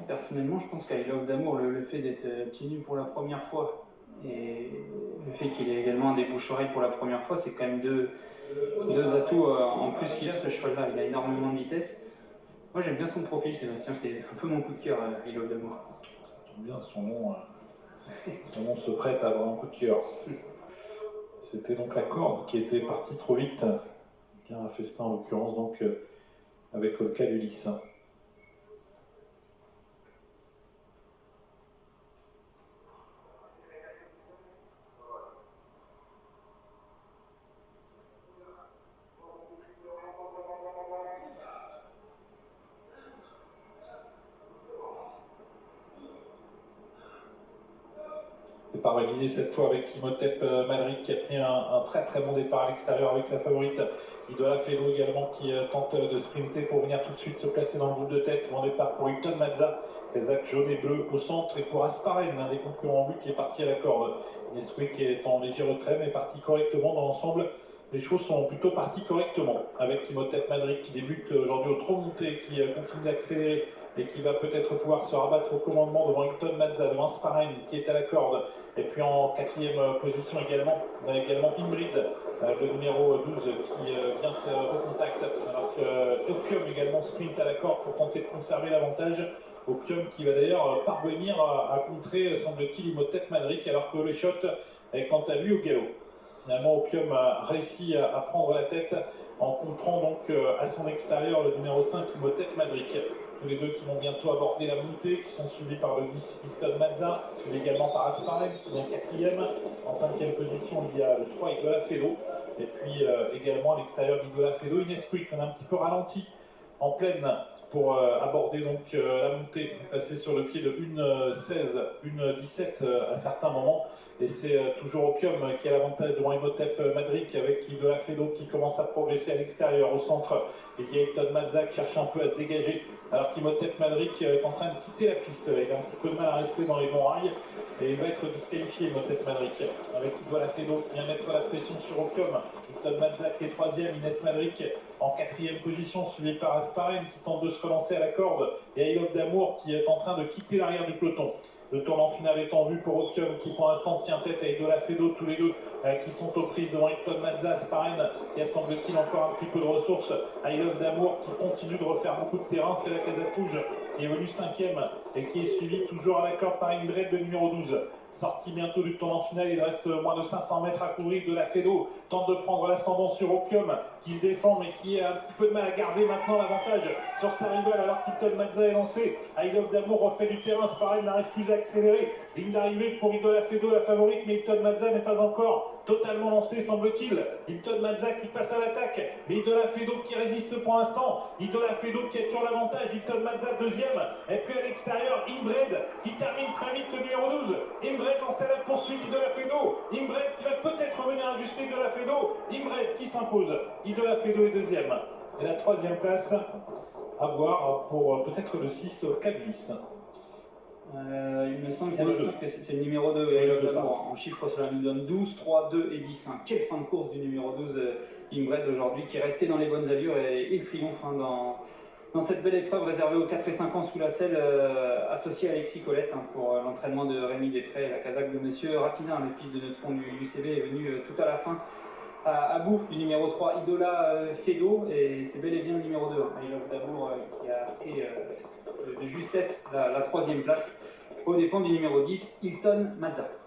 Personnellement, je pense qu'à I Love d'Amour, le fait d'être pieds nus pour la première fois et le fait qu'il ait également des bouches-oreilles pour la première fois, c'est quand même deux atouts en plus qu'il a, ce cheval-là. Il a énormément de vitesse. Moi, j'aime bien son profil, Sébastien. C'est un peu mon coup de cœur, I Love d'Amour. Ça tombe bien, son nom se prête à avoir un coup de cœur. C'était donc la corde qui était partie trop vite. Bien un festin en l'occurrence, donc avec le cas d'Ulysse. C'est pas validé cette fois avec Imhotep Madrid qui a pris un très très bon départ à l'extérieur avec la favorite Idola Felo également qui tente de sprinter pour venir tout de suite se placer dans le groupe de tête. Bon départ pour Hilton Mazza, Kazakh jaune et bleu au centre, et pour Asparen, l'un des concurrents en but qui est parti à la corde. Nesquik qui est en léger retrait mais parti correctement dans l'ensemble. Les chevaux sont plutôt partis correctement avec Imhotep Madrid qui débute aujourd'hui au trop monté, qui continue d'accélérer et qui va peut-être pouvoir se rabattre au commandement devant Hilton Mazza, devant Asparen qui est à la corde. Et puis en quatrième position également, on a également Ingrid, le numéro 12 qui vient au contact, alors que Opium également sprint à la corde pour tenter de conserver l'avantage. Opium qui va d'ailleurs parvenir à contrer, semble-t-il, Imhotep Madrid, alors que le shot est quant à lui au galop. Finalement, Opium a réussi à prendre la tête en contrant donc à son extérieur le numéro 5, Imhotep Madrid. Tous les deux qui vont bientôt aborder la montée, qui sont suivis par le 10, Hilton Mazza, suivi également par Asparen, qui est en quatrième. En cinquième position, il y a le 3, Idola Felo. Et puis également à l'extérieur d'Idola Felo, Inesquik, qu'on a un petit peu ralenti en pleine pour aborder donc la montée, passer sur le pied de 1,16, 1,17 à certains moments. Et c'est toujours Opium qui a l'avantage devant Imhotep Madrid avec Idola Felo qui commence à progresser à l'extérieur. Au centre, il y a Hilton Mazza qui cherche un peu à se dégager, alors qu'Imhotep Madrid est en train de quitter la piste. Il a un petit peu de mal à rester dans les bons rails et il va être disqualifié, Imhotep Madrid, avec Idola Felo qui vient mettre la pression sur Opium. Hilton Mazza qui est troisième, Inès Madrid en quatrième position, suivi par Asparen qui tente de se relancer à la corde, et I Love d'Amour qui est en train de quitter l'arrière du peloton. Le tournant final est en vue pour Opium qui pour l'instant tient tête à Idola Felo, tous les deux qui sont aux prises devant Hilton Mazza, Asparen qui a semble-t-il encore un petit peu de ressources, I Love d'Amour qui continue de refaire beaucoup de terrain, c'est la Kazakh rouge qui est venu cinquième et qui est suivi toujours à la corde par Ingrid, le numéro 12. Sorti bientôt du tournant final, il reste moins de 500 mètres à courir. De la Felo tente de prendre l'ascendant sur Opium qui se défend mais qui a un petit peu de mal à garder maintenant l'avantage sur sa rivale alors qu'Hilton Mazza est lancé. I Love d'Amour refait du terrain, c'est pareil, n'arrive plus à accélérer. Ligne d'arrivée pour Idola Felo, la favorite, mais Hilton Mazza n'est pas encore totalement lancé, semble-t-il. Hilton Mazza qui passe à l'attaque, mais Idola Felo qui résiste pour l'instant. Idola Felo qui a toujours l'avantage, Hilton Mazza deuxième, et puis à l'extérieur, Ingrid qui termine très vite, le numéro 12. Ingrid lance à la poursuite Idola Felo. Ingrid qui va peut-être revenir ajuster Idola Felo. Ingrid qui s'impose. Idola Felo est deuxième. Et la troisième place à voir pour peut-être le 6 Cadlis. Il me semble que c'est le numéro 2. En chiffres, cela nous donne 12, 3, 2 et 10. Quelle fin de course du numéro 12, Ingrid, aujourd'hui, qui est resté dans les bonnes allures et il triomphe dans cette belle épreuve réservée aux 4 et 5 ans sous la selle, associée à Alexis Colette pour l'entraînement de Rémi Després, la Kazakh de Monsieur Ratina, le fils de Neutron du UCB, est venu tout à la fin à bout du numéro 3, Idola Felo, et c'est bel et bien le numéro 2, I Love d'Amour, qui a pris de justesse la troisième place aux dépens du numéro 10, Hilton Mazza.